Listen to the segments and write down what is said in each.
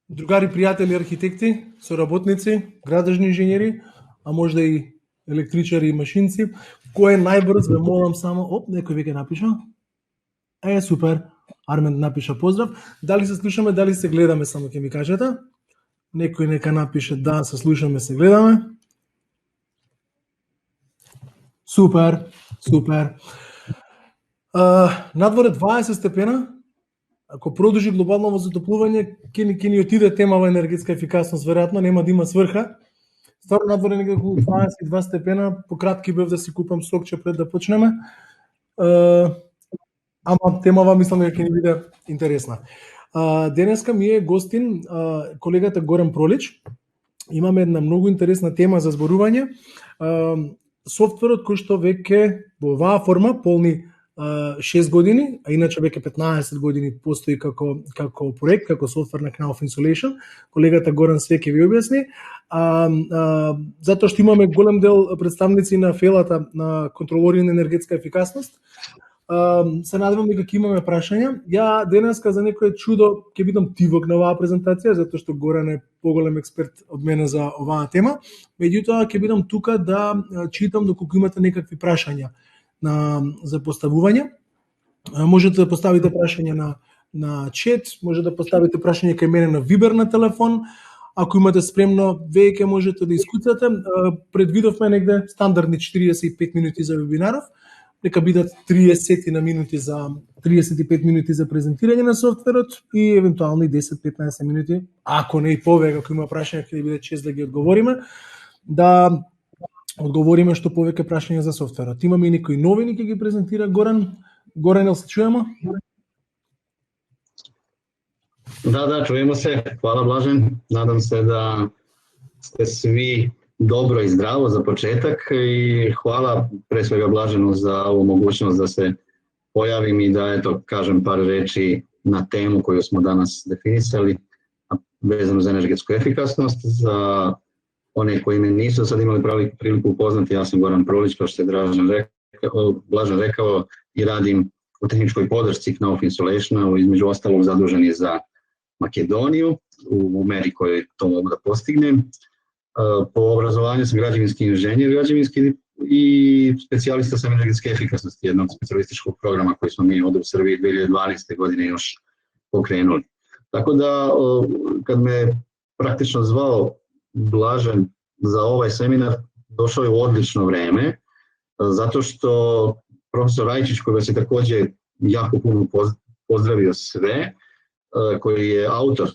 Другари, пријатели, архитекти, соработници, градежни инженери, а можда и електричари и машинци, кој е најбрз, ве молам само, некој веќе напиша. Супер. Армен напиша поздрав. Дали се слушаме, дали се гледаме, само ќе ми кажете. Некој нека напише да, се слушаме, се гледаме. Супер, супер. Надворе 20 степена. Ако продолжи глобално затоплување, ќе ни отиде тема во енергетска ефикасност, веројатно нема да има сврха. Стварно надворе некако околу 22 степена, пократки бев да си купам сокче пред да почнеме. Ама темава мислам дека ќе ни биде интересна. Денеска ми е гостин колегата Горан Пролич. Имаме една многу интересна тема за зборување. Софтверот кој што веќе во оваа форма полни 6 години, а иначе веќе 15 години постои како проект, како софтвер на Knauf Insulation. Колегата Горан све ќе ви објасни. Затоа што имаме голем дел представници на фелата на контролори на енергетска ефикасност. Се надевам дека ќе имаме прашања. Ја денеска за некој чудо ќе бидам тивок на оваа презентација, затоа што Горан е поголем експерт од мене за оваа тема. Меѓутоа ќе бидам тука да читам доколку имате некакви прашања за поставување. Можете да поставите прашање на чет, може да поставите прашање кај мене на Viber на телефон. Ако имате спремно, веќе можете да искуцате. Предвидовме негде стандардни 45 минути за вебинаров. Нека бидат 35 минути за презентирање на софтверот и евентуално и 10-15 минути, ако не и повеќе, ако има прашања, ќе биде чест да ги одговориме. Да одговориме што повеќе прашања за софтверот. Имаме и некои новини ќе ги презентира Горан. Горан, се чуеме? Да, чуемо се. Хвала, Блажен. Надам се да сте сви dobro i zdravo za početak i hvala pre svega Blaženu za ovu mogućnost da se pojavim i da kažem par reči na temu koju smo danas definisali vezano za energetsku efikasnost. Za one koji me nisu sad imali priliku upoznati, ja sam Goran Prolić, kao što je Blažen rekao, i radim u tehničkoj podršci Knauf Insulationa, između ostalog zadužen je za Makedoniju u meri kojoj to mogu da postignem. Po obrazovanju sam građevinski inženjer i specijalista sam energetske efikasnosti, jednog specijalističkog programa koji smo mi ovdje u Srbiji 2012. godine još pokrenuli. Tako da, kad me praktično zvao Blažen za ovaj seminar, došao je u odlično vreme, zato što profesor Rajčić, koga se takođe jako puno pozdravio sve, koji je autor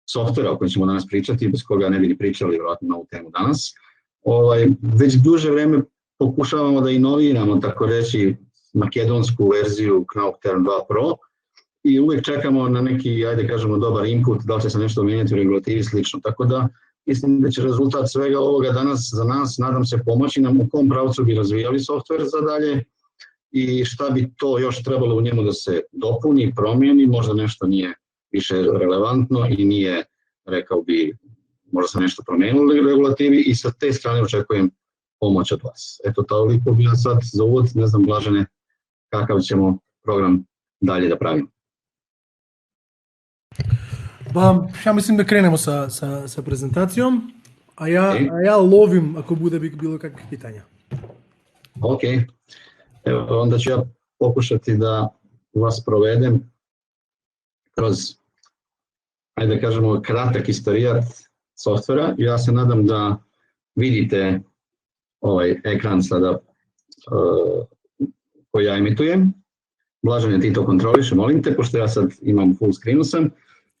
softvera o kojem ćemo danas pričati, bez koga ne bi ni pričali vjerojatno na ovu temu danas. Već duže vreme pokušavamo da inoviramo, tako reći, makedonsku verziju Knauf Term 2 Pro i uvek čekamo na neki, ajde kažemo, dobar input, da li će se nešto mijenjati u regulativi i slično. Tako da mislim da će rezultat svega ovoga danas za nas, nadam se, pomoći nam u kom pravcu bi razvijali softver za dalje i šta bi to još trebalo u njemu da se dopuni, promijeni, možda nešto nije više relevantno i nije, rekao bi, možda se nešto promenilo u regulativi i sa te strane očekujem pomoć od vas. Eto, toliko bi sad za uvod, ne znam, Blažene, kakav ćemo program dalje da pravimo. Ja mislim da krenemo sa prezentacijom, a ja lovim ako bude bilo kakvih pitanja. Ok, evo onda ću ja pokušati da vas provedem kroz, ajde da kažemo, kratak istorijat softvera. Ja se nadam da vidite ovaj ekran sada koji ja emitujem. Blažene, ti to kontroliš, molim te, pošto ja sad imam full screenu sam.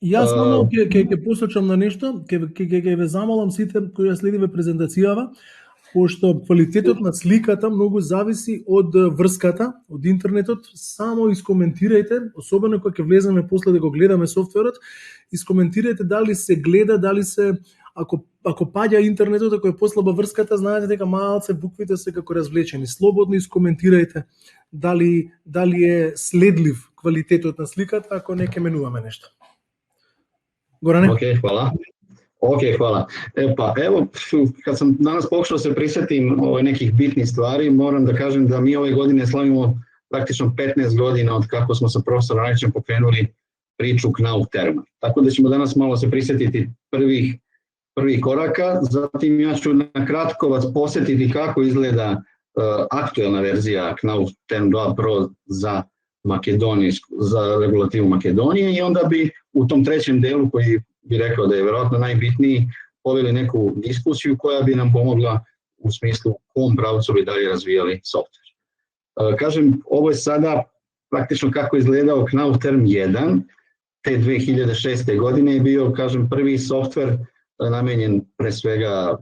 Јас само ќе посочам на нешто, ќе ве замолам сите кои ја следиве презентацијава, пошто квалитетот на сликата многу зависи од врската, од интернетот. Само искоментирајте, особено кога ќе влеземе после да го гледаме софтверот, искоментирајте дали се гледа, дали се ако паѓа интернетот, ако е послаба врската, знаете дека малце буквите се како развлечени. Слободно искоментирајте дали е следлив квалитетот на сликата, ако не ќе менуваме нешто. Gorane? Ok, hvala. Evo, kad sam danas pokušao se prisjetim nekih bitnih stvari, moram da kažem da mi ove godine slavimo praktično 15 godina od kako smo sa profesorom Rajčićem pokrenuli priču Knauf Terma. Tako da ćemo danas malo se prisjetiti prvih koraka, zatim ja ću na kratko vas posjetiti kako izgleda aktuelna verzija Knauf Term 2 Pro za regulativu Makedonije i onda bi u tom trećem delu, koji bi rekao da je vjerojatno najbitniji, poveli neku diskusiju koja bi nam pomogla u smislu kom pravcu bi dalje razvijali softver. Kažem, ovo je sada praktično kako je izgledao Knauf Term 1, te 2006. godine je bio, kažem, prvi softver namenjen pre svega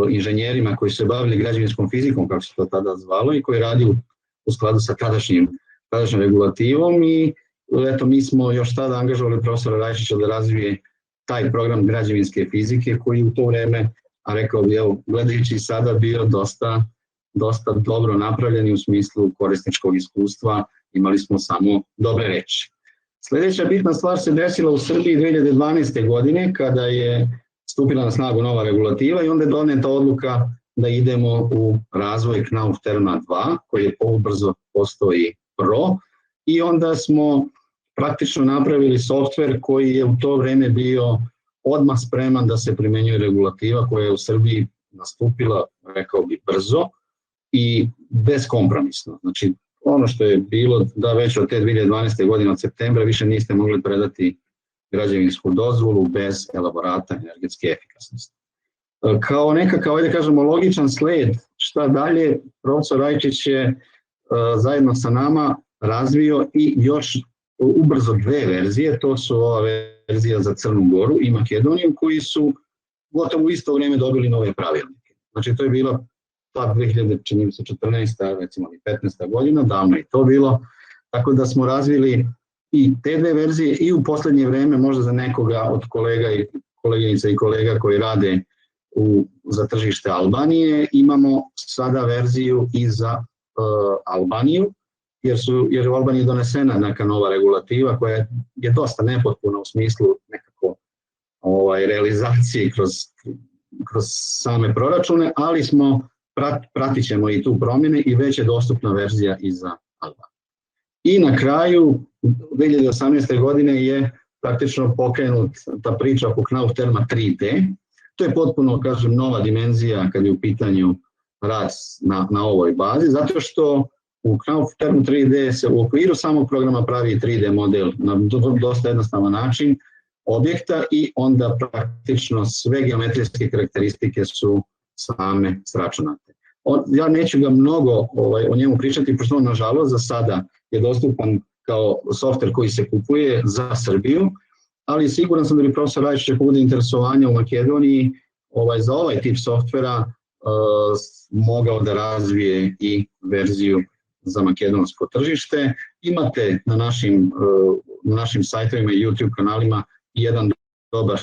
inženjerima koji se bavili građevinskom fizikom, kako se to tada zvalo, i koji radi u skladu sa tadašnjom regulativom i eto, mi smo još tada angažovali profesora Rajčića da razvije taj program građevinske fizike koji u to vreme, a rekao bi, evo, gledajući sada bio dosta dobro napravljen i u smislu korisničkog iskustva, imali smo samo dobre reči. Sljedeća bitna stvar se desila u Srbiji 2012. godine kada je stupila na snagu nova regulativa i onda je doneta odluka da idemo u razvoj Knauf Terma 2 koji je ubrzo postao i Pro i onda smo praktično napravili softver koji je u to vreme bio odmah spreman da se primenjuje regulativa koja je u Srbiji nastupila, rekao bi, brzo i beskompromisno. Znači, ono što je bilo da već od te 2012. godine od septembra više niste mogli predati građevinsku dozvolu bez elaborata energetske efikasnosti. Kao nekakav, ajde kažemo, logičan sled šta dalje, profesor Rajčić je zajedno sa nama razvio i još ubrzo dve verzije, to su ova verzija za Crnu Goru i Makedoniju, koji su gotovo u isto vrijeme dobili nove pravilnike. Znači to je bila ta 2014. recimo i 15. godina, davno je to bilo, tako da smo razvili i te dve verzije i u posljednje vrijeme, možda za nekoga od koleginica i kolega koji rade za tržište Albanije, imamo sada verziju i za Albaniju, jer je u Albaniji donesena neka nova regulativa koja je dosta nepotpuna u smislu nekako realizacije kroz same proračune, ali pratit ćemo i tu promjene i već je dostupna verzija i za Albaniju. I na kraju 2018. godine je praktično pokrenut ta priča oko Knauf Terma 3D. To je potpuno, kažem, nova dimenzija kad je u pitanju rad na ovoj bazi, zato što u Knauf Termu 3D se u okviru samog programa pravi 3D model na dosta jednostavan način objekta i onda praktično sve geometrijske karakteristike su same sračunate. Ja neću ga mnogo o njemu pričati, pošto on nažalost za sada je dostupan kao softver koji se kupuje za Srbiju, ali siguran sam da bi profesor Rajčić ako bude interesovanja u Makedoniji za ovaj tip softvera mogao da razvije i verziju za makedonsko tržište. Imate na našim sajtovima i YouTube kanalima jedan dobar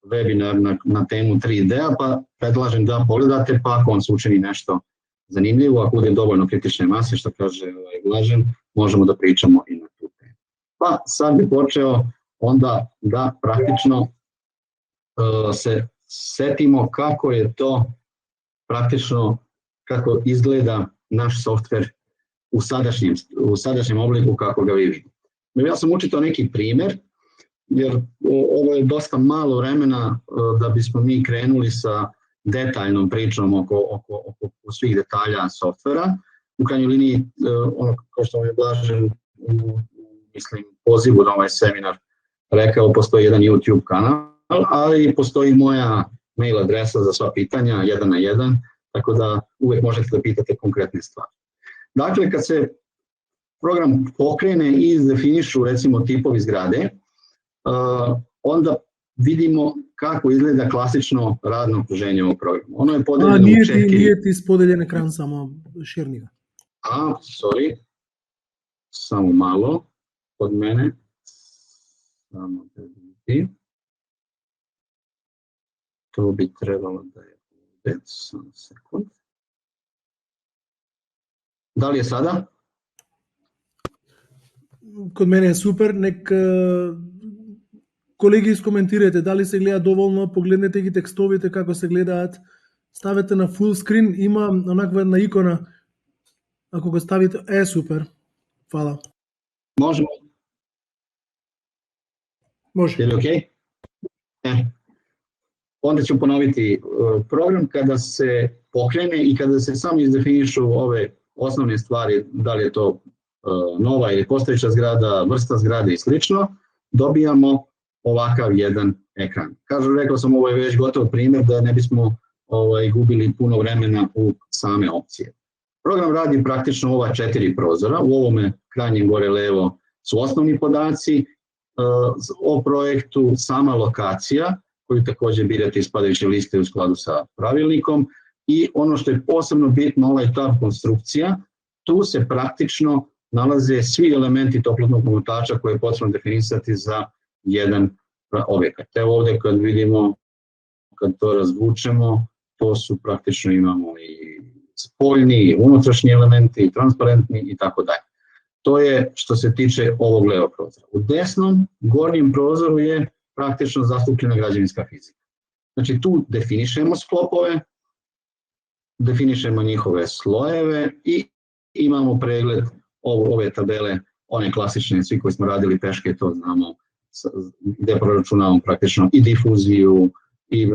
webinar na temu 3D-a, pa predlažem da pogledate, pa ako vam se učini nešto zanimljivo, ako bude dovoljno kritične mase, što kaže Blažen, možemo da pričamo i na tu temu. Pa sad bi počeo onda da praktično se setimo kako je to praktično, kako izgleda naš softver u sadašnjem obliku kako ga vi vidite. Ja sam učitao neki primjer, jer ovo je dosta malo vremena da bismo mi krenuli sa detaljnom pričom oko svih detalja softvera. U krajnjoj liniji, ono kao što vam je Blažen u pozivu na ovaj seminar rekao, postoji jedan YouTube kanal, ali postoji moja mail adresa za sva pitanja, 1 na 1, tako da uvijek možete da pitate konkretne stvari. Dakle, kad se program pokrene i izdefinišu recimo tipovi zgrade, onda vidimo kako izgleda klasično radno okruženje ovog programa. Ono je podeljeno u 4... Nije ti spodeljen ekran, samo širni ga. Sorry. Samo malo od mene. Samo da vidim. To bi trebalo da je ovdje. Samo sekund. Da li je sada? Kod mene je super. Nek колеги искоментирате дали се гледа доволно, погледнете ги текстовите како се гледаат, ставете на full screen, има онаква една икона, ако го ставите, супер, фала. Можемо Može. Je li okej? Onda ću ponoviti, program kada se pokrene i kada se samo izdefinišu ove osnovne stvari, da li je to nova ili postojeća zgrada, vrsta zgrade i slično, dobijamo ovakav jedan ekran. Rekao sam, ovo je već gotov primjer da ne bismo gubili puno vremena u same opcije. Program radi praktično ova 4 prozora, u ovome krajnjem gore levo su osnovni podaci o projektu, sama lokacija, koju također birate iz padajuće liste u skladu sa pravilnikom, i ono što je posebno bitno, ovaj tab konstrukcija, tu se praktično nalaze svi elementi toplotnog omotača koje je potrebno definisati za jedan objekat. Evo ovdje kad vidimo, kad to razvučemo, to su praktično, imamo i spoljni, i unutrašnji elementi, i transparentni i tako dalje. To je što se tiče ovog levog prozora. U desnom gornjem prozoru je praktično zastupljena građevinska fizika. Znači tu definišemo sklopove, definišemo njihove slojeve i imamo pregled ove tabele, one klasične, svi koji smo radili peške, to znamo, gdje proračunavamo praktično i difuziju, i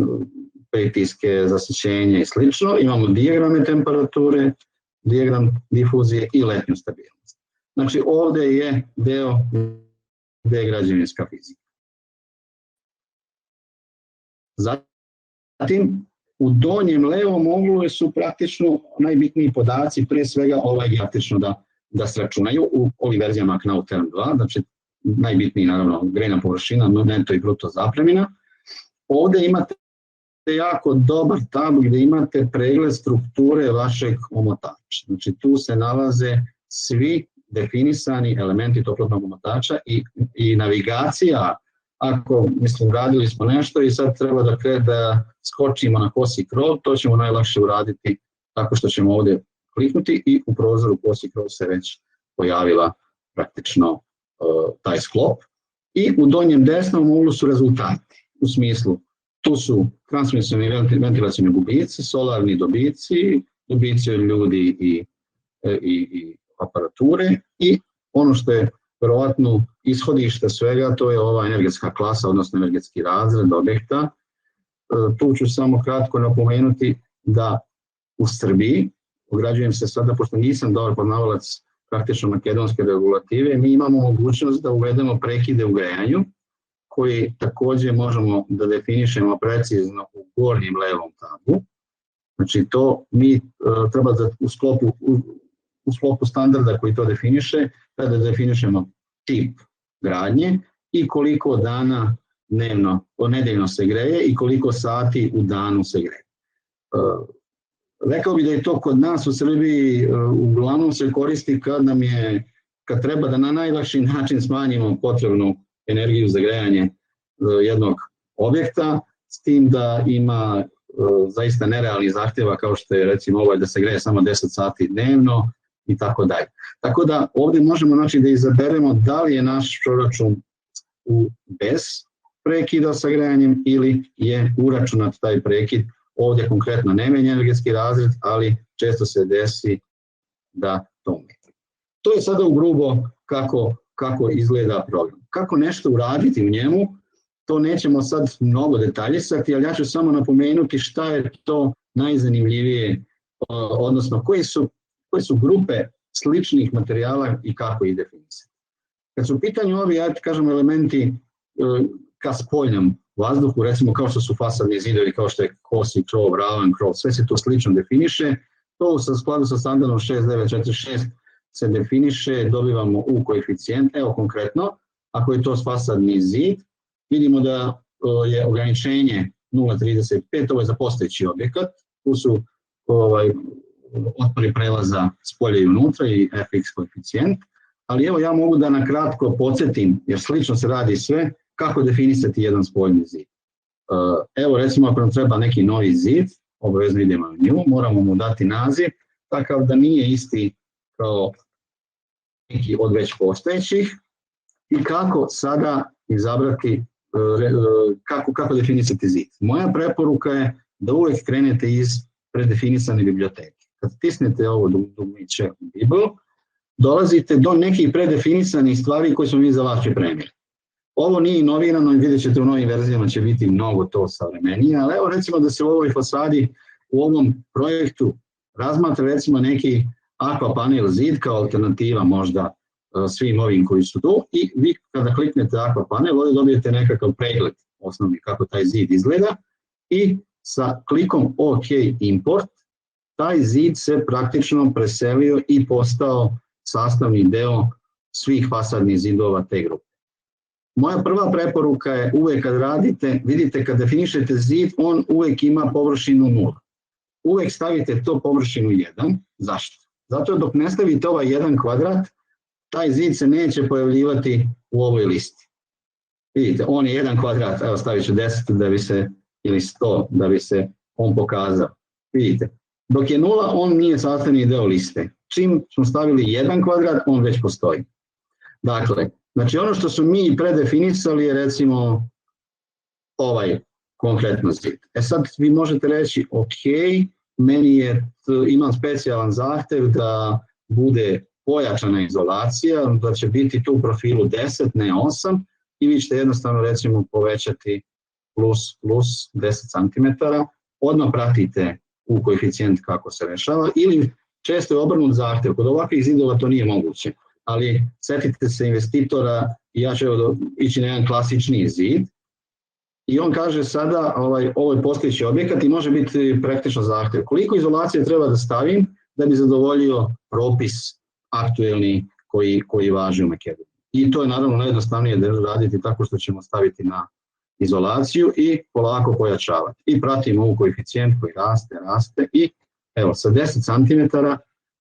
pritiske, zasićenje i slično. Imamo dijagrame temperature, dijagram difuzije i letnju stabilnost. Znači ovdje je deo gdje je građevinska fizika. Zatim, u donjem levom uglu su praktično najbitniji podaci, prije svega praktično da se računaju u ovim verzijama Knauf Term 2, znači najbitniji naravno grejna površina, neto i bruto zapremina. Ovdje imate jako dobar tab gdje imate pregled strukture vašeg omotača. Znači tu se nalaze svi definisani elementi toplotnog omotača i navigacija. Ako, radili smo nešto i sad treba da skočimo na kosi krov, to ćemo najlakše uraditi tako što ćemo ovdje kliknuti i u prozoru kosi krov se već pojavila praktično taj sklop. I u donjem desnom uglu su rezultati, u smislu tu su transmisivni i ventilacijni gubici, solarni dobici, dobici od ljudi i aparature, i ono što je verovatno ishodište svega, to je ova energetska klasa, odnosno energetski razred objekta. Tu ću samo kratko napomenuti da u Srbiji, ograđujem se sada, pošto nisam dobar poznavalac praktično makedonske regulative, mi imamo mogućnost da uvedemo prekide u grejanju, koji također možemo da definišemo precizno u gornjem levom tabu. Znači to mi treba da u sklopu standarda koji to definiše, da definišemo tip gradnje i koliko dana nedeljno se greje i koliko sati u danu se greje. Rekao bih da je to kod nas u Srbiji uglavnom se koristi kad treba da na najlakši način smanjimo potrebnu energiju za grejanje jednog objekta, s tim da ima zaista nerealnih zahtjeva kao što je recimo da se greje samo 10 sati dnevno i tako dalje. Tako da ovdje možemo da izaberemo da li je naš proračun bez prekida sa grejanjem ili je uračunat taj prekid. Ovdje konkretno ne menja energetski razred, ali često se desi da to menja. To je sada ugrubo kako izgleda program. Kako nešto uraditi u njemu, to nećemo sad mnogo detaljisati, ali ja ću samo napomenuti šta je to najzanimljivije, odnosno koje su grupe sličnih materijala i kako ih definisati. Kad su u pitanju ovi, elementi ka spoljnom vazduhu, recimo kao što su fasadni zidovi, kao što je kosi krov, ravan krov, sve se to slično definiše, to u skladu sa standardom 6946 se definiše, dobivamo U koeficijent. Evo konkretno, ako je to fasadni zid, vidimo da je ograničenje 0,35, ovo je za postojeći objekat, tu su otpori prelaza s polja i unutra i fx koeficijent, ali evo ja mogu da nakratko podsjetim, jer slično se radi sve, kako definisati jedan spoljni zid. Evo recimo ako nam treba neki novi zid, obavezno idemo na nju, moramo mu dati naziv, takav da nije isti kao neki od već postojećih, i kako sada izabrati, kako definisati zid. Moja preporuka je da uvijek krenete iz predefinisane biblioteke. Kad stisnete ovo dugmiće u Bible, dolazite do nekih predefinisanih stvari koje smo mi za vas pripremili. Ovo nije inovirano i vidjet ćete u novim verzijama će biti mnogo to savremenije, ali evo recimo da se u ovoj fasadi, u ovom projektu razmatra recimo neki aquapanel zid kao alternativa možda svim ovim koji su tu i vi kada kliknete aquapanel ovdje dobijete nekakav pregled osnovni kako taj zid izgleda i sa klikom OK import taj zid se praktično preselio i postao sastavni deo svih fasadnih zidova te grupe. Moja prva preporuka je uvek kad radite, vidite kad definišete zid, on uvek ima površinu 0. Uvek stavite to površinu 1. Zašto? Zato dok ne stavite ovaj 1 kvadrat, taj zid se neće pojavljivati u ovoj listi. Vidite, on je 1 kvadrat, evo stavit ću 10 da bi se, ili 100 da bi se on pokazao. Vidite, dok je 0, on nije sastavni deo liste. Čim smo stavili 1 kvadrat, on već postoji. Dakle, znači ono što su mi predefinisali je recimo ovaj konkretno zid. Sad vi možete reći, ok, meni je, imam specijalan zahtev da bude pojačana izolacija, da će biti tu u profilu 10, ne 8, i vi ćete jednostavno recimo povećati plus 10 cm, odmah pratite u koeficijent kako se rešava, ili često je obrnut zahtev, kod ovakvih zidova to nije moguće, ali setite se investitora, ja ću ići na jedan klasični zid, i on kaže sada, ovo je postojeći objekat i može biti praktično zahtev. Koliko izolacije treba da stavim da bi zadovoljio propis aktuelni koji važi u Makedoniji. I to je naravno najjednostavnije da raditi tako što ćemo staviti na izolaciju i polako pojačavati. I pratimo ovu koeficijent koji raste i evo sa 10 cm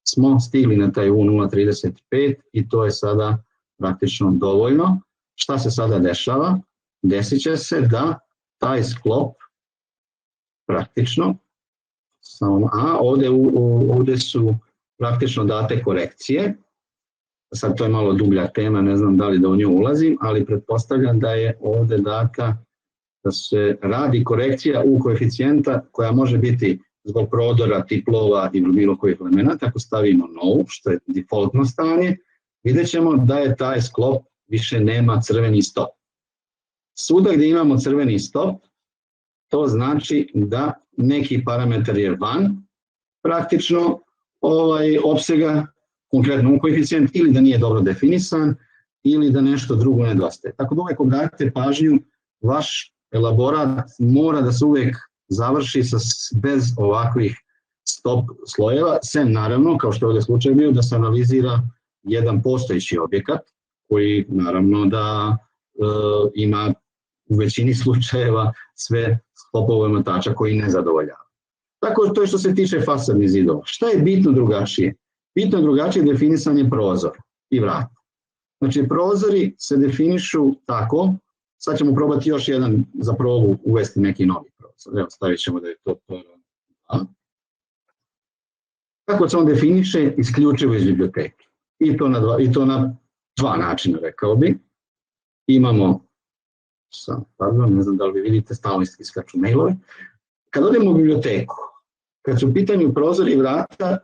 smo stigli na taj U0,35 i to je sada praktično dovoljno. Šta se sada dešava? Desit će se da taj sklop praktično, ovdje su praktično date korekcije, sad to je malo dublja tema, ne znam da li da u nju ulazim, ali pretpostavljam da je ovdje data da se radi korekcija u koeficijenta koja može biti zbog prodora, tiplova ili bilo kojih elemenata. Ako stavimo no, što je defaultno stanje, vidjet ćemo da je taj sklop više nema crveni stop. Svuda gdje imamo crveni stop, to znači da neki parametar je van praktično opsega, konkretno u koeficijent, ili da nije dobro definisan, ili da nešto drugo nedostaje. Tako da uvek obratite pažnju, vaš elaborat mora da se uvek završi bez ovakvih stop slojeva, sem naravno, kao što je ovdje slučaj bio, da se analizira jedan postojeći objekat, koji naravno da ima u većini slučajeva sve sklopove ometača koji ne zadovoljava. Tako to je što se tiče fasadnih zidova. Šta je bitno drugačije? Bitno je drugačije definisanje prozora i vrata. Znači prozori se definišu tako, sad ćemo probati još jedan za probu uvesti neki novi prozor. Evo stavit ćemo da je to prvo. Kako se on definiše? Isključivo iz biblioteke. I to na dva načina, rekao bi. Imamo, ne znam da li vi vidite, stalno iskaču mailove. Kad odemo u biblioteku, kad su u pitanju prozori i vrata,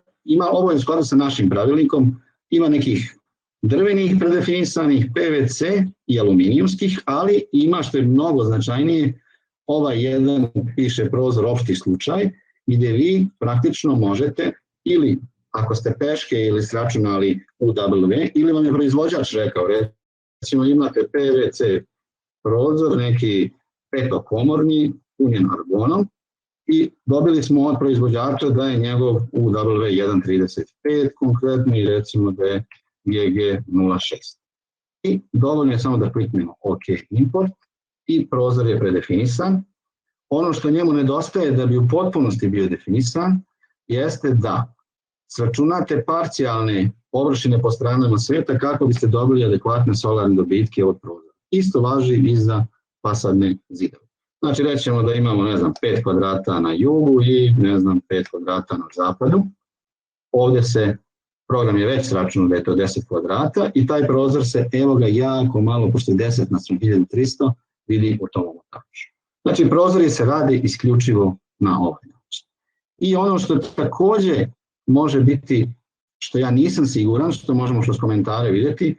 ovo je u skladu sa našim pravilnikom, ima nekih drvenih predefinisanih, PVC i aluminijumskih, ali ima što je mnogo značajnije, ovaj jedan piše prozor opšti slučaj, gdje vi praktično možete, ili ako ste peške ili sračunali UW, ili vam je proizvođač rekao, recimo imate PVC prozor, neki petokomorni, punjen argonom, i dobili smo od proizvođača da je njegov UW 1.35 konkretno i recimo da je GG06. I dovoljno je samo da kliknemo OK import i prozor je predefinisan. Ono što njemu nedostaje da bi u potpunosti bio definisan jeste da sračunate parcijalne površine po stranama sveta kako biste dobili adekvatne solarne dobitke od prozora. Isto važi i za fasadne zidove. Znači rećemo da imamo, 5 kvadrata na jugu i, 5 kvadrata na zapadu. Ovdje program je već sračunao da je to 10 kvadrata i taj prozor se, evo ga jako malo, pošto je 10 na 1300, vidi u tom omotaču. Znači prozori se radi isključivo na ovaj način. I ono što također može biti, što ja nisam siguran, što možemo kroz komentare vidjeti,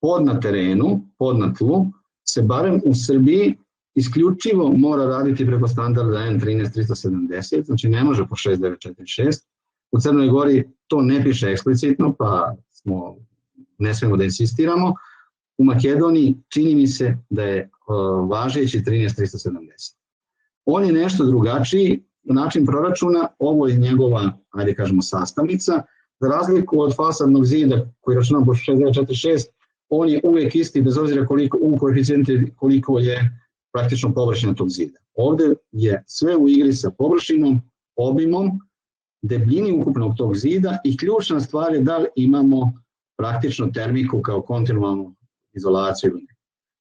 pod na terenu, pod na tlu, se barem u Srbiji isključivo mora raditi preko standarda N13370, znači ne može po 6946. U Crnoj Gori to ne piše eksplicitno, pa ne smemo da insistiramo. U Makedoniji čini mi se da je važeći 13370. On je nešto drugačiji, način proračuna, ovo je njegova, ajde kažemo, sastavnica. Za razliku od fasadnog zida koji računam po 6946, on je uvijek isti bez obzira u koeficijenti koliko je praktično površina tog zida. Ovde je sve u igri sa površinom, obimom, debljini ukupnog tog zida i ključna stvar je da li imamo praktično termiku kao kontinualnu izolaciju.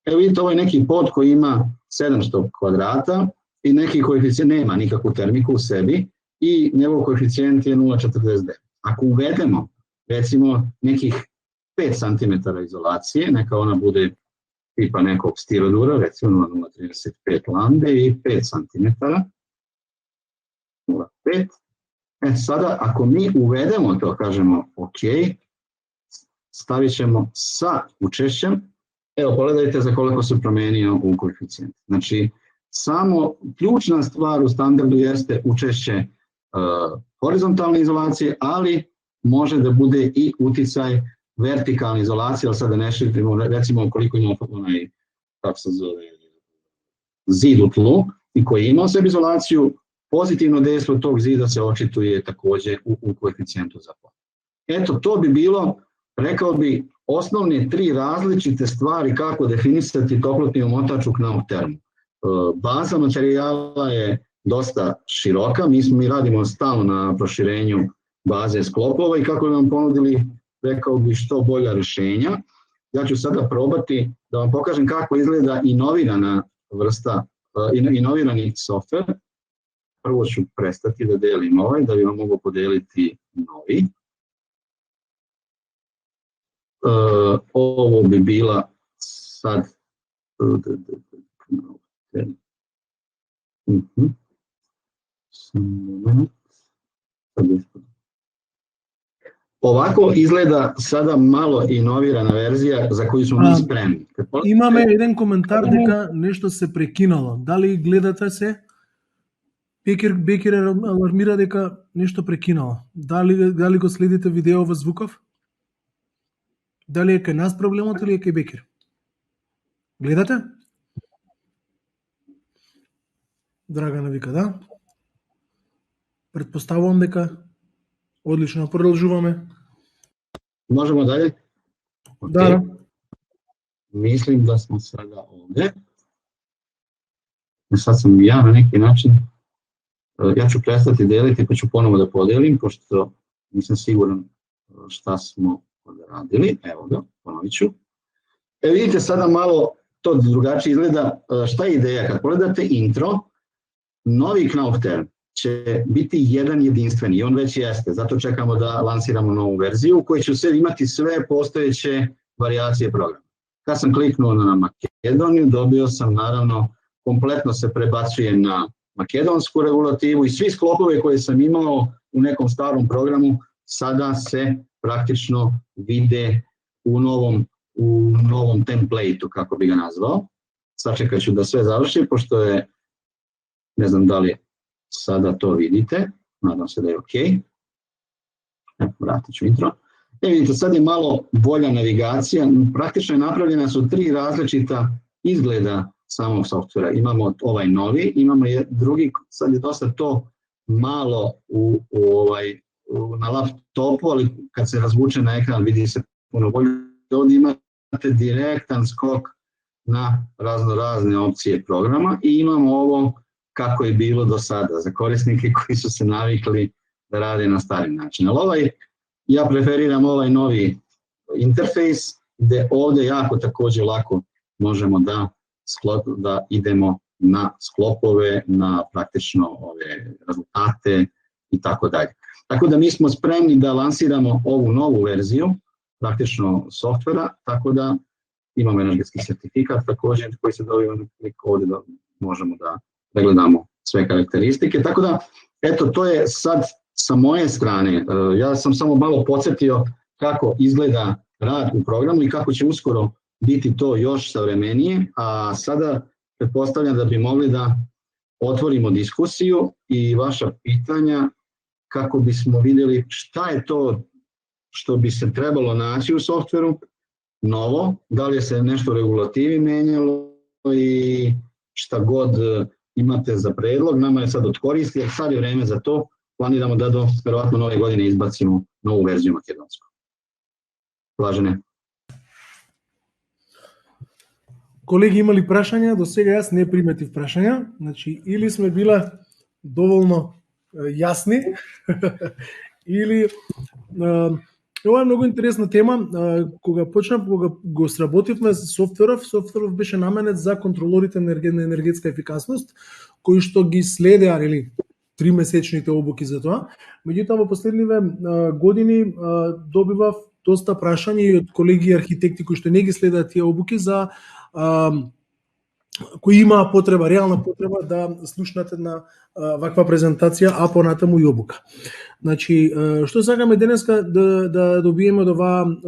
Evo vidite, ovo je neki pod koji ima 700 kvadrata i neki koeficijent nema nikakvu termiku u sebi i njegov koeficijent je 0,49. Ako uvedemo recimo nekih 5 cm izolacije, neka ona bude tipa nekog stirodura, recimo 0,35 lambde i 5 cm, 0,5. Sada ako mi uvedemo to, kažemo ok, stavit ćemo sa učešćem, evo pogledajte za koliko se promenio u koeficijent. Znači, samo ključna stvar u standardu jeste učešće horizontalne izolacije, ali može da bude i uticaj vertikalne izolacije, ali sada ne širimo, recimo koliko ima onaj, kako se zove, zid u tlu i koji ima u sebi izolaciju, pozitivno dejstvo tog zida se očituje takođe u koeficijentu za pod. Eto, to bi bilo, rekao bi, osnovne 3 različite stvari kako definisati toplotni omotač u Knauf termu. Baza materijala je dosta široka, mi radimo stalno na proširenju baze sklopova i kako bi vam ponudili, rekao bi, što bolja rešenja. Ja ću sada probati da vam pokažem kako izgleda inovirana vrsta, inovirani softver. Prvo ću prestati da delim ovaj, da bi vam mogu podeliti novi. Ovo bi bila sad ovako izgleda sada malo inovirana verzija za koju smo mi spremni. Имаме еден коментар дека нешто се прекинало. Дали гледате се? Бекер алармира дека нешто прекинало. Дали го следите видео во звуков? Дали е кај нас проблемот или е кај Бекер? Гледате? Драгана вика да. Предпоставувам дека одлично продолжуваме. Можемо далje? Okay. Да. Mislim da smo sada ovde. Sad sam ja na neki način, ja ću prestati deliti pa ću ponovo da podelim, pošto nisam siguran šta smo radili. Evo ga, ponovit ću. Vidite sada malo to drugačije izgleda. Šta je ideja? Kad pogledate intro, novi Knauf term će biti jedan jedinstveni i on već jeste, zato čekamo da lansiramo novu verziju u kojoj će imati sve postojeće varijacije programa. Kad sam kliknuo na Makedoniju, dobio sam naravno, kompletno se prebacuje na makedonsku regulativu i svi sklopove koje sam imao u nekom starom programu sada se praktično vide u novom templateu, kako bi ga nazvao. Sačekat ću da sve završi, pošto je, ne znam da li sada to vidite, nadam se da je ok. Vratit ću intro. Vidite, sad je malo bolja navigacija, praktično je napravljena su 3 različita izgleda samog softvera. Imamo ovaj novi, imamo drugi, sad je dosta to malo na laptopu, ali kad se razvuče na ekran vidi se puno bolje. Ovdje imate direktan skok na razne opcije programa i imamo ovo kako je bilo do sada za korisnike koji su se navikli da rade na stari način. Ali ja preferiram ovaj novi interfejs gde ovde jako takođe lako možemo da idemo na sklopove, na praktično ove rezultate i tako dalje. Tako da mi smo spremni da lansiramo ovu novu verziju praktično softvera, tako da imamo energetski sertifikat takođe koji se dobio na klik ovde da možemo da pregledamo sve karakteristike. Tako da, eto, to je sad sa moje strane. Ja sam samo malo podsjetio kako izgleda rad u programu i kako će uskoro biti to još savremenije, a sada pretpostavljam da bi mogli da otvorimo diskusiju i vaša pitanja kako bismo vidjeli šta je to što bi se trebalo naći u softveru novo, da li se nešto u regulativi menjalo i šta god imate za predlog, nama je sad od koristi, jer sad je vreme za to, planiramo da do verovatno nove godine izbacimo novu verziju makedonsku. Blažene. Колеги, имали прашања? До сега јас не приметив прашања. Значи, или сме биле доволно јасни, или ова е многу интересна тема. Кога го сработивме софтверов беше наменет за контролорите на енергетска ефикасност, кои што ги следеа, нели, 3-месечните обуки за тоа. Меѓутоа, во последниве години добивав доста прашања и од колеги архитекти кои што не ги следеат тие обуки за кои имаа потреба, реална потреба да слушнат една ваква презентација, а понатаму и обука. Значи, што сакаме денеска да добиеме од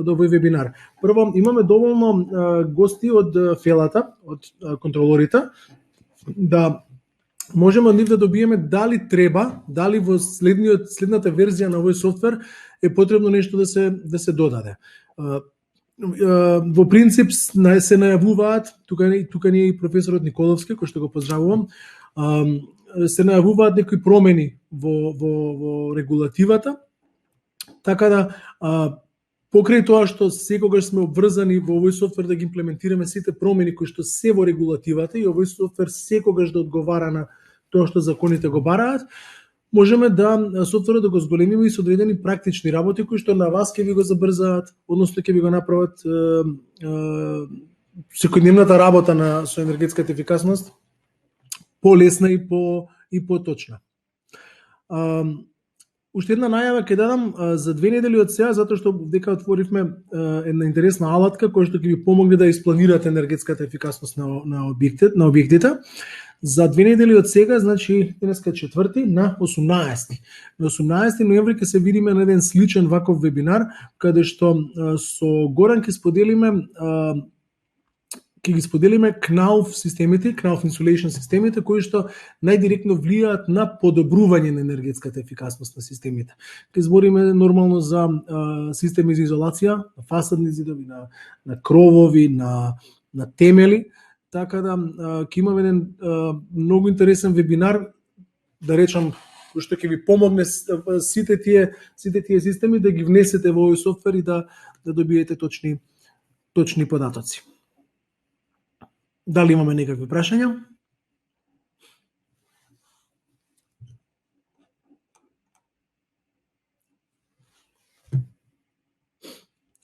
овој вебинар? Прво, имаме доволно гости од фелата, од контролорите, да можеме од нив да добиеме дали во следната верзија на овој софтвер е потребно нешто да се додаде. Во принцип се најавуваат, тука ни е и професорот Николовски, кој што го поздравувам, се најавуваат некои промени во регулативата, така да покрај тоа што секогаш сме обврзани во овој софтвер да ги имплементираме сите промени кои што се во регулативата и овој софтвер секогаш да одговара на тоа што законите го бараат, можеме да софтверот да го зголемиме и со одредени практични работи кои што на вас ќе ви го забрзаат, односно ќе ви го направат секојдневната работа со енергетската ефикасност полесна и поточна. Уште една најава ќе дадам за 2 недели од сега, затоа што дека отворивме една интересна алатка која што ќе ви помогне да испланирате енергетската ефикасност на објектите. За 2 недели од сега, значи денеска е 4, на 18. На 18 ноември ќе се видиме на еден сличен ваков вебинар, каде што со Горан ќе ги споделиме Knauf системите, Knauf Insulation системите, кои што најдиректно влијаат на подобрување на енергетската ефикасност на системите. Ќе збориме нормално за системи за изолација, на фасадни зидови, на кровови, на темели, така да ќе имаме еден многу интересен вебинар, да речам, кој што ќе ви помогне сите тие системи да ги внесете во овој софтвер и да добиете точни податоци. Дали имаме некакви прашања?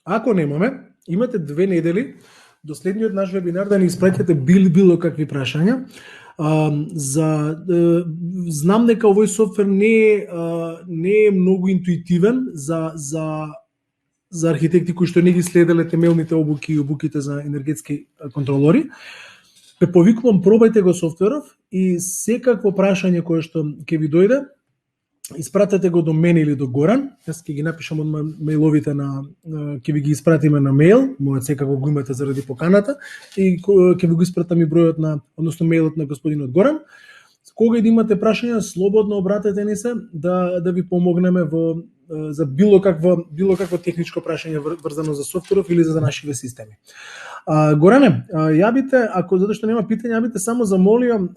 Ако немаме, имате 2 недели до следниот наш вебинар да ни испратите било какви прашања. Знам дека овој софтвер не е многу интуитивен за архитекти кои што не ги следеле темелните обуки и обуките за енергетски контролори. Ве повикувам, пробајте го софтверов и секакво прашање кое што ќе ви дојде, испратете го до мене или до Горан. Јас ќе ги напишам од мејловите ќе ви ги испратиме на мејл, мојот секако го имате заради поканата, и ќе ви го испратам и бројот односно мејлот на господинот Горан. Кога да имате прашања, слободно обратете ни се да ви помогнеме за било какво техничко прашање врзано за софтверов или за нашите системи. Горане, затоа што нема питања, ја би те само замолиам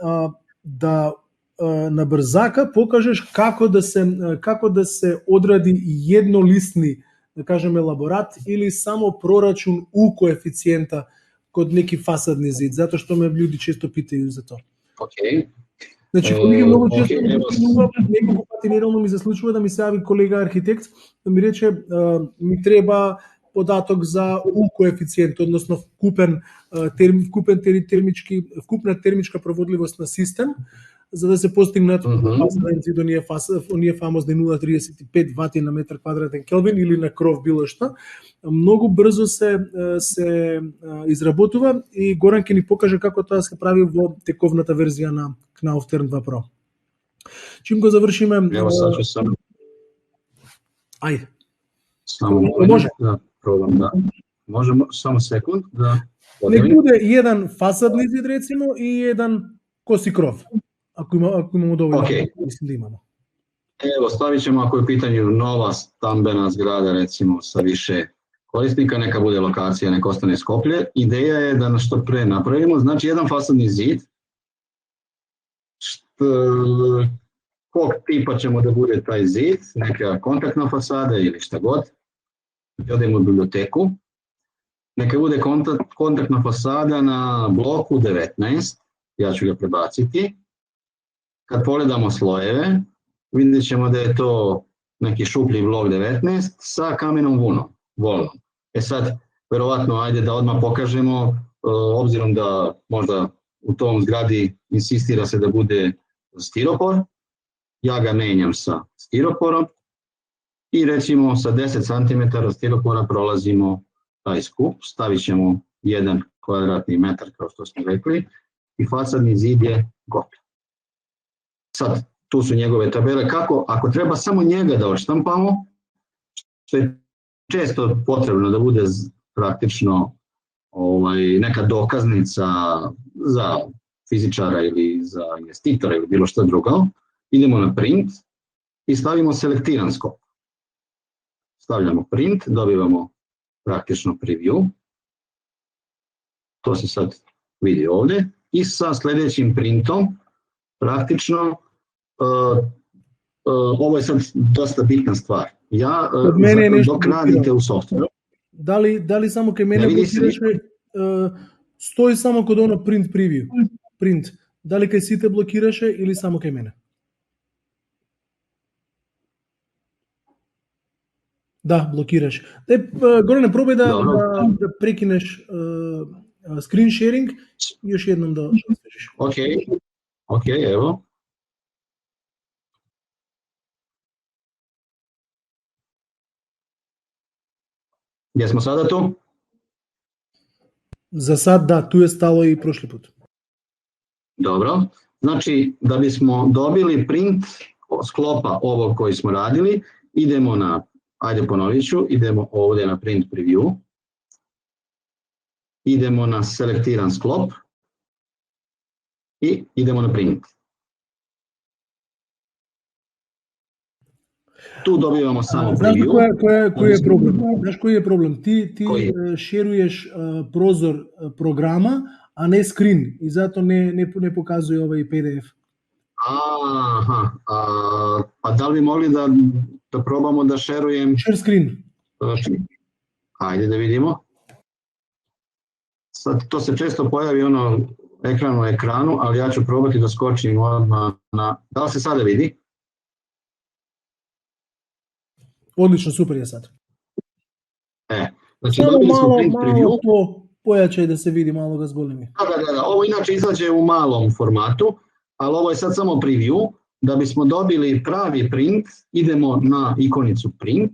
да на брзака покажеш како да се одради еднолистни, да кажеме, елаборат или само прорачун у коефициента код неки фасадни зид, затоа што ме луѓе често питају за тоа. Океј. Значи, колеги, многу често неколку пати неделно ми се случува да ми се јави колега архитект да ми рече ми треба податок за у коефициент, односно вкупна термичка проводливост на систем, за да се постигнат оние фамозни 0,35 вати на метар квадратен Келвин или на кров било што. Многу брзо се изработува и Горан ќе ни покаже како тоа се прави во тековната верзија на Knauf Tern 2 Pro. Чим го завршиме? Ево сачу сам. Ајде. Само може да пробам, да. Може само секунд, да. Не буде jedan fasadni zid recimo i jedan kosi krov. Ako imamo dovoljno, mislim da imamo. Evo, stavit ćemo ako je u pitanju nova stambena zgrada, recimo sa više korisnika, neka bude lokacija, neka ostane Skoplje. Ideja je da što pre napravimo, znači jedan fasadni zid, kog tipa ćemo da bude taj zid, neka kontaktna fasada ili šta god, odemo u biblioteku, neka bude kontaktna fasada na bloku 19, ja ću ga prebaciti. Kad pogledamo slojeve, vidjet ćemo da je to neki šuplji blok 19 sa kamenom volnom. Sad, verovatno, ajde da odmah pokažemo, obzirom da možda u tom zgradi insistira se da bude stiropor, ja ga menjam sa stiroporom i recimo sa 10 cm stiropora prolazimo taj skup, stavit ćemo 1 kvadratni metar kao što smo rekli i fasadni zid je gotov. Sad, tu su njegove tabele, kako, ako treba samo njega da odštampamo, što je često potrebno da bude praktično neka dokaznica za fizičara ili za investitora ili bilo što drugo, idemo na print i stavimo selektiran skop. Stavljamo print, dobivamo praktično preview, to se sad vidi ovde, i sa sledećim printom praktično ovo je sad dosta bitna stvar. Dok radite u softveru. Da li samo kad mene blokiraš, stoji samo kod ono print preview, print. Da li kad site blokiraš ili samo kad mene? Da, blokiraš. Gorane, probaj da prekineš screen sharing i još jednom da osvežiš. Ok, evo. Gdje smo sada tu? Za sad da, tu je stalo i prošli put. Dobro, znači da bismo dobili print sklopa ovog koji smo radili, idemo na, ajde ponovit ću, idemo ovdje na print preview, idemo na selektiran sklop i idemo na print. Tu dobivamo samo preview. Znaš koji je problem? Ti šeruješ prozor programa, a ne screen i zato ne pokazuje ovaj PDF. Aha, a da li bi mogli da probamo da šerujem? Share screen. Ajde da vidimo. Sad to se često pojavi ekran u ekranu, ali ja ću probati da skočim odmah na... Da li se sada vidi? Odlično, super je sad. Znači dobili smo print preview. Malo to pojačaj da se vidi, malo ga zboli mi. Da, ovo inače izađe u malom formatu, ali ovo je sad samo preview. Da bismo dobili pravi print, idemo na ikonicu print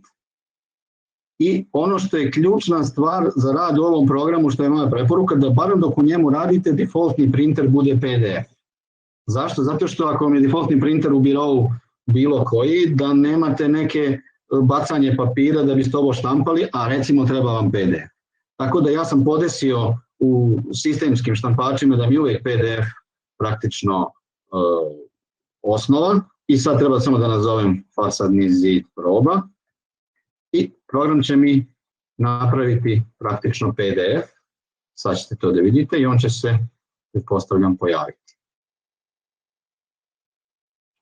i ono što je ključna stvar za rad u ovom programu, što je moja preporuka, da barem dok u njemu radite, defaultni printer bude PDF. Zašto? Zato što ako vam je defaultni printer u birovu bilo koji, da nemate neke bacanje papira da biste ovo štampali, a recimo treba vam PDF. Tako da ja sam podesio u sistemskim štampačima da mi uvek PDF praktično osnova i sad treba samo da nazovem fasadni zid proba i program će mi napraviti praktično PDF, sad ćete to da vidite i on će se, pretpostavljam, pojaviti.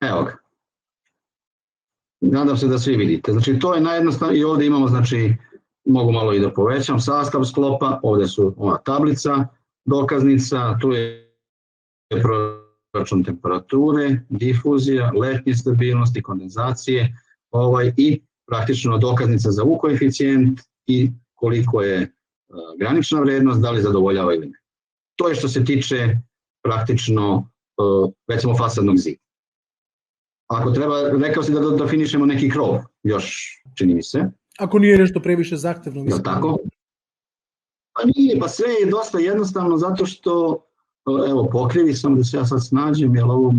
Evo ga. Nadam se da svi vidite. Znači to je najjednostavnije i ovdje imamo, znači, mogu malo i da povećam sastav sklopa, ovdje su ova tablica, dokaznica, tu je proračun temperature, difuzija, letnje stabilnosti, kondenzacije i praktično dokaznica za U koeficijent i koliko je granična vrednost, da li zadovoljava ili ne. To je što se tiče praktično recimo fasadnog zida. Ako treba, rekao si da definišemo neki krov, još čini mi se. Ako nije nešto previše zahtevno. Je li tako? Pa nije, pa sve je dosta jednostavno zato što, evo, pokrivi sam da se ja sad snađem, jer ovo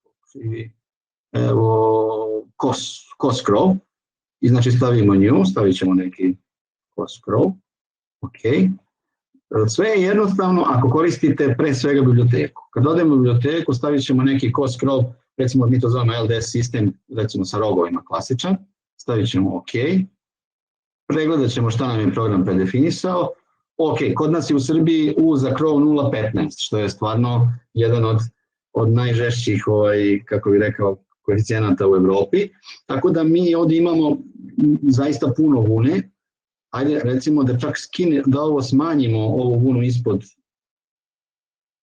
pokrivi, evo, kos krov, i znači stavimo nju, stavit ćemo neki kos krov, ok. Sve je jednostavno ako koristite pre svega biblioteku. Kad odemo u biblioteku stavit ćemo neki core scroll, recimo mi to zovemo LDS sistem, recimo sa rogovima klasičan, stavit ćemo OK, pregledat ćemo šta nam je program predefinisao, OK, kod nas je u Srbiji U za krov 0.15, što je stvarno jedan od najžešćih, kako bih rekao, koeficijenata u Evropi, tako da mi ovdje imamo zaista puno vune. Ajde, recimo da čak da ovo smanjimo, ovu vunu ispod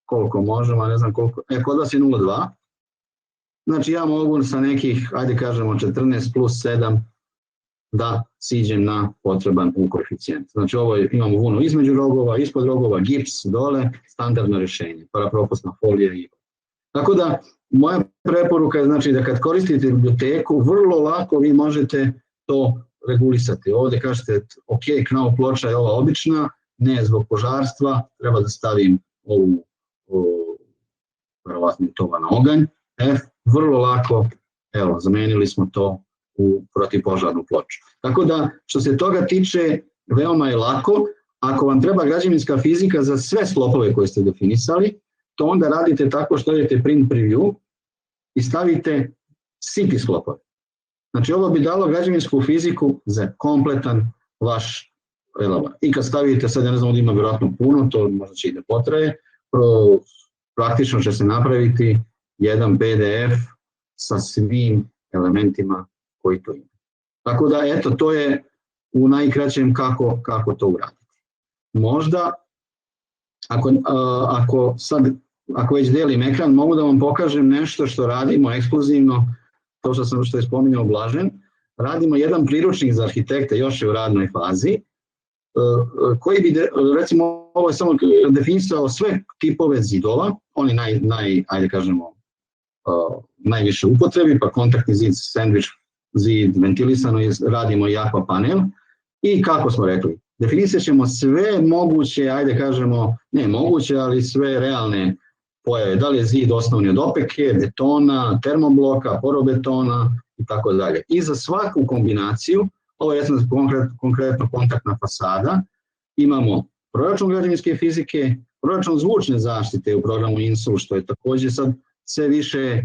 koliko možemo, ne znam koliko, kod vas je 0.2, znači ja mogu sa nekih, ajde kažemo 14 plus 7 da siđem na potreban U koeficijent. Znači ovo imamo vunu između rogova, ispod rogova, gips dole, standardno rješenje, parapropusna folija i tako da moja preporuka je znači da kad koristite biblioteku, vrlo lako vi možete to regulisati. Ovdje kažete, ok, knauf ploča je ova obična, ne zbog požarstva, treba da stavim ovu verovatno to na oganj. Vrlo lako, evo, zamenili smo to u protivpožarnu ploču. Tako da, što se toga tiče, veoma je lako. Ako vam treba građevinska fizika za sve slopove koje ste definisali, to onda radite tako što idete print preview i stavite city slopove. Znači ovo bi dalo građevinsku fiziku za kompletan vaš elaborat. I kad stavite, sad ja ne znam, ovdje ima vjerojatno puno, to možda će i da potraje, praktično će se napraviti jedan PDF sa svim elementima koji to ima. Tako da, eto, to je u najkraćem kako to uraditi. Možda, ako već delim ekran, mogu da vam pokažem nešto što radimo ekskluzivno, to što je spominjao Blažen. Radimo jedan priručnik za arhitekte, još je u radnoj fazi, koji bi, recimo, ovo je samo definisao sve tipove zidova, oni ajde kažemo, najviše upotrebi, pa kontaktni zid, sandvič zid, ventilisano, radimo i aqua panel. I kako smo rekli, definisat ćemo sve moguće, ajde kažemo, ne moguće, ali sve realne pojave, da li je zid osnovni od opeke, betona, termobloka, porobetona i tako dalje. I za svaku kombinaciju, ovo je konkretno kontaktna fasada, imamo proračun građevinske fizike, proračun zvučne zaštite u programu INSUL, što je također sad sve više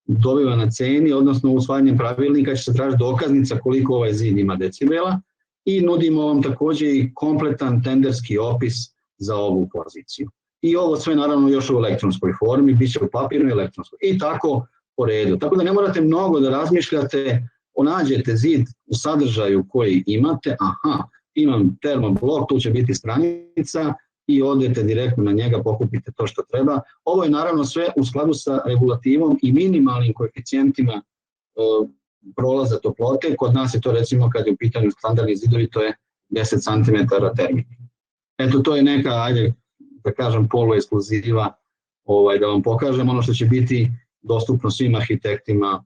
dobiva na ceni, odnosno usvajanjem pravilnika će se tražiti dokaznica koliko ovaj zid ima decibela i nudimo vam također i kompletan tenderski opis za ovu poziciju. I ovo sve naravno još u elektronskoj formi, bit će u papirnoj i elektronskoj. I tako po redu. Tako da ne morate mnogo da razmišljate, nađete zid u sadržaju koji imate, aha, imam termoblok, tu će biti stranica i odete direktno na njega, pokupite to što treba. Ovo je naravno sve u skladu sa regulativom i minimalnim koeficijentima prolaza toplote. Kod nas je to recimo kad je u pitanju standardni zidovi, to je 10 cm termik. Eto, to je neka, ajde, da kažem, poluekskluziva, da vam pokažem ono što će biti dostupno svim arhitektima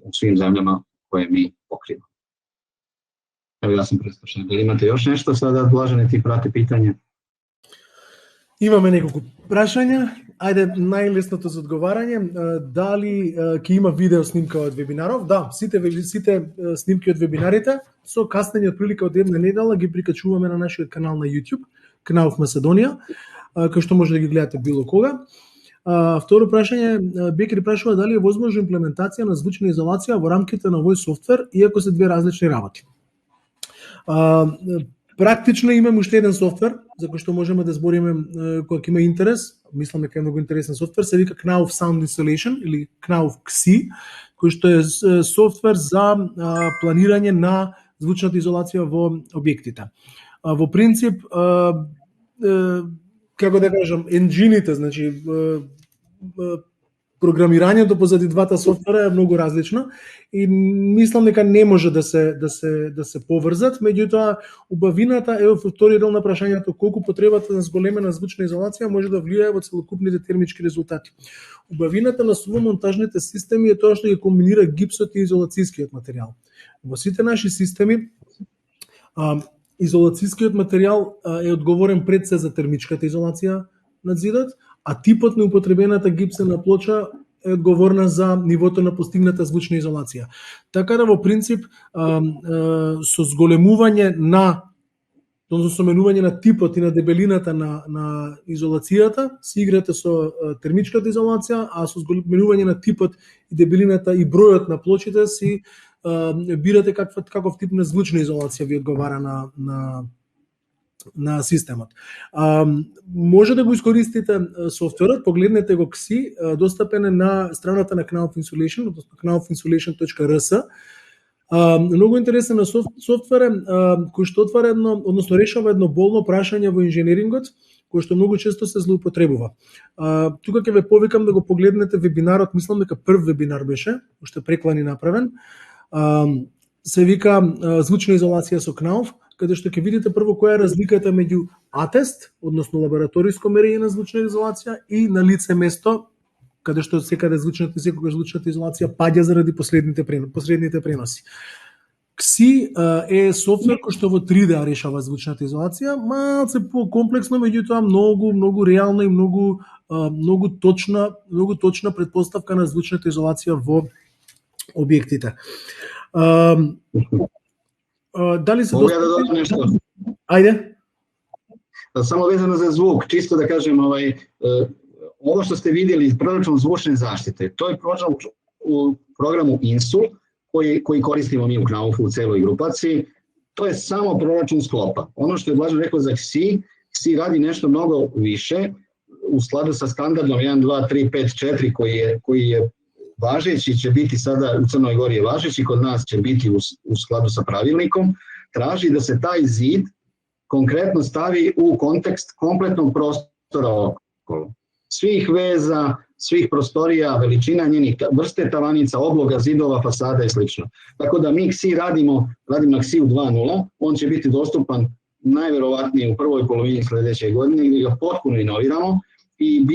u svim zemljama koje mi pokrivamo. Evo, ja sam preslušan. Da li imate još nešto sada, Blažene, ti prati pitanje? Имаме неколку прашања. Ајде, најлесното за одговарање. Дали ќе има видео снимка од вебинаров? Да, сите снимки од вебинарите со каснење од прилика од една недела ги прикачуваме на нашиот канал на YouTube, Кнауф Македонија, кај што може да ги гледате било кога. Второ прашање, Бекри прашува дали е возможна имплементација на звучна изолација во рамките на овој софтвер, иако се две различни работи. Практично имаме уште еден софтвер за кој што можеме да збориме кога ќе има интерес. Мислам дека е многу интересен софтвер, се вика Knauf Sound Installation или Knauf XI, кој што е софтвер за планирање на звучната изолација во објектите. Во принцип, како да кажам, енджините, значи програмирањето позади двата софтвера е многу различно и мислам дека не може да се поврзат, меѓутоа убавината е во втори дел на прашањето колку потребата на зголемена звучна изолација може да влијае во целокупните термички резултати. Убавината на сувомонтажните системи е тоа што ги комбинира гипсот и изолацијскиот материјал. Во сите наши системи изолацијскиот материјал е одговорен пред се за термичката изолација на зидот, а типот на употребената гипсена плоча е одговорна за нивото на постигната звучна изолација. Така да во принцип со зголемување на односно со менување на типот и на дебелината на изолацијата, си играте со термичката изолација, а со менување на типот и дебелината и бројот на плочите си бирате каков тип на звучна изолација ви одговара на системот. Може да го искористите софтверот, погледнете го КСИ, достапен е на страната на Knauf Insulation, односно knaufinsulation.rs. Многу интересен софтвер е кој што отвара односно решава едно болно прашање во инженерингот, кој што многу често се злоупотребува. Тука ќе ве повикам да го погледнете вебинарот, мислам дека прв вебинар беше, уште преклани направен. Се вика звучна изолација со Knauf, каде што ќе видите прво која е разликата меѓу атест, односно лабораториско мерење на звучна изолација, и на лице место, каде што секогаш звучната изолација паѓа заради посредните преноси. КСИ е софтвер кој што во 3D решава звучната изолација, малце по-комплексно, меѓутоа многу реална и многу точна претпоставка на звучната изолација во објектите. Дали се Мога да додам нешто? Ајде. Само везано за звук, чисто да кажем, ovo što ste vidjeli proračun zvučne zaštite, to je proračun u programu INSUL koji koristimo mi u Knaufu u celoj grupaciji. To je samo proračun sklopa. Ono što je Blažen rekao za KSI radi nešto mnogo više u skladu sa standardom 1, 2, 3, 5, 4 koji je važeći, će biti sada u Crnoj Gori je važeći, kod nas će biti u skladu sa pravilnikom, traži da se taj zid konkretno stavi u kontekst kompletnog prostora okolo. Svih veza, svih prostorija, veličina njenih vrste tavanica, obloga, zidova, fasada i sl. Tako da mi KSI radimo na KSI-u 2.0, on će biti dostupan najverovatnije u prvoj polovini sledeće godine i ga potpuno inoviramo i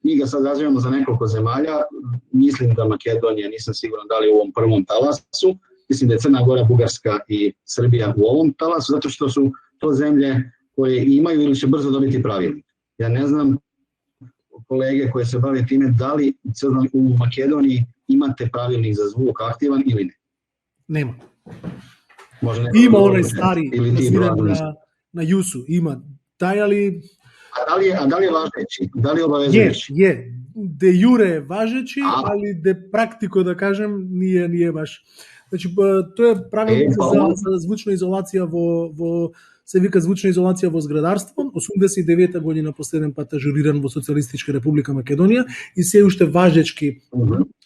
mi ga sad razvijamo za nekoliko zemalja, mislim da Makedonija, nisam siguran da li u ovom prvom talasu, mislim da je Crna Gora, Bugarska i Srbija u ovom talasu, zato što su to zemlje koje imaju ili će brzo dobiti pravilnik. Ja ne znam, kolege koje se bave time, da li u Makedoniji imate pravilnik za zvuk aktivan ili ne? Nema. Ima onaj stari, na JUS-u, ima. Taj ali... A da li je važeći? Da li je obavezujući? Je. De jure je važeći, ali de praktiko, da kažem, nije baš. Znači, to je pravilnik за звучна изолација се вика звучна изолација во зградарство, 89 година последен пат ажуриран во Социјалистичка република Македонија и се уште важечки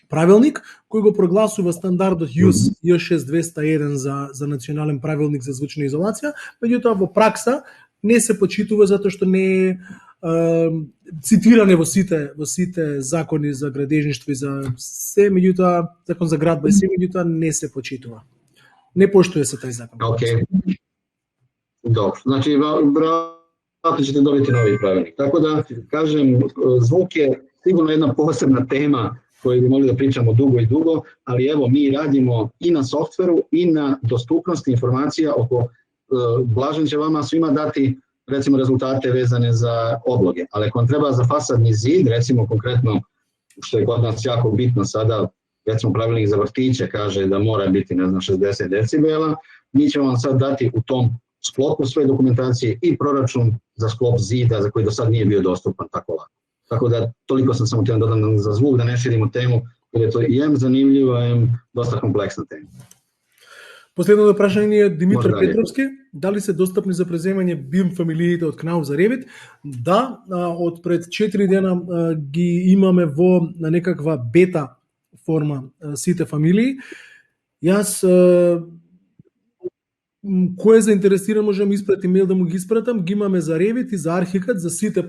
правилник кој го прогласува стандардот ЮС J6201 за национален правилник за звучна изолација, меѓутоа во пракса не се почитува затоа што не е цитиране во сите закони за градежништво и за се, меѓутоа закон за градба и се, меѓутоа не се почитува. Не поштуе се тај закон. Океј. Dobro, znači vjerojatno ćete dobiti novi pravilnik. Tako da, kažem, zvuk je sigurno jedna posebna tema koju bi mogli da pričamo dugo i dugo, ali evo, mi radimo i na softveru i na dostupnosti informacija oko, Blažen će vama svima dati recimo rezultate vezane za obloge, ali ako vam treba za fasadni zid, recimo konkretno, što je kod nas jako bitno sada, recimo pravilnik za vrtiće kaže da mora biti, 60 decibela, mi ćemo vam sad dati u tom sklopu sve dokumentacije i proračun za sklop zida za koji do sad nije bio dostupan tako lako. Tako da toliko sam samo htio dodati za zvuk, da ne širimo temu, jer je to jem zanimljivo, jem dosta kompleksna tema. Последното прашање е Димитар Петровски. Дали се достапни за преземање BIM фамилиите од Knauf за Revit? Да, од пред 4 дена ги имаме на некаква бета форма сите фамилии. Јас кој е заинтересиран може да ми испрати мејл да му ги испратам, ги имаме за Revit и за Archicad, за сите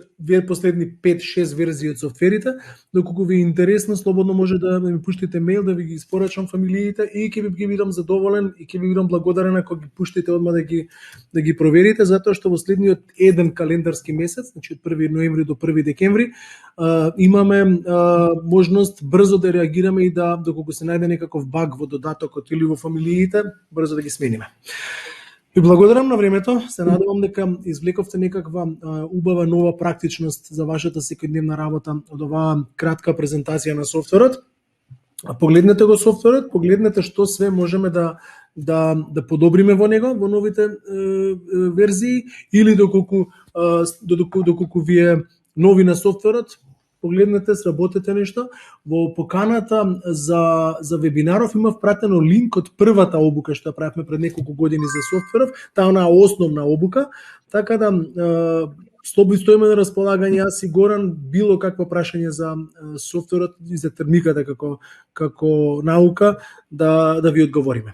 последни 5-6 верзии од софтверите. Доколку ви е интересно, слободно може да ми пуштите мејл да ви ги испорачам фамилиите и ќе ви ги бидам задоволен и ќе ви бидам благодарен ако ги пуштите одма да ги проверите, затоа што во следниот еден календарски месец, значи од 1 ноември до 1 декември, имаме можност брзо да реагираме и да доколку се најде некаков баг во додатокот или во фамилиите, брзо да ги смениме. Ви благодарам на времето, се надевам дека извлековте некаква убава нова практичност за вашата секојдневна работа од оваа кратка презентација на софтверот. Погледнете го софтверот, погледнете што све можеме да да подобриме во него, во новите верзии, или доколку вие нови на софтверот, погледнете, сработете нешто. Во поканата за вебинаров имав пратено линк од првата обука што ја правевме пред неколку години за софтверов, таа она основна обука, така да стоиме на располагање јас и Горан било какво прашање за софтверот и за термиката како наука да ви одговориме.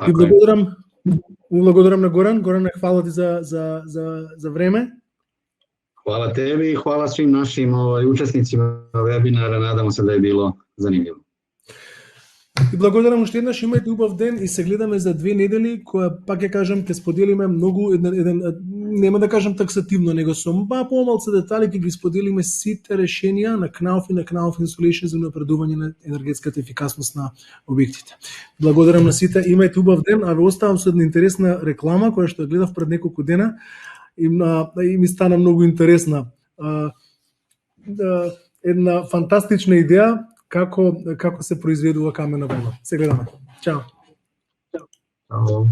Ви благодарам на Горан. Горан, хвала ти за време. Hvala tebi i hvala svim našim učesnicima webinara, nadamo se da je bilo zanimljivo. И благодарам уште еднаш, имајте убав ден и се гледаме за 2 недели, која пак ќе кажам ќе споделиме многу нема да кажам таксативно, него со помалку детали ќе ги споделиме сите решенија на Knauf и на Knauf Insulation за напредување на енергетската ефикасност на објектите. Благодарам на сите, имајте убав ден, а ве оставам со една интересна реклама која што ја гледав пред неколку дена и ми стана многу интересна. Една фантастична идеја како се произведува камена вела. Се гледаме. Чао. Чао.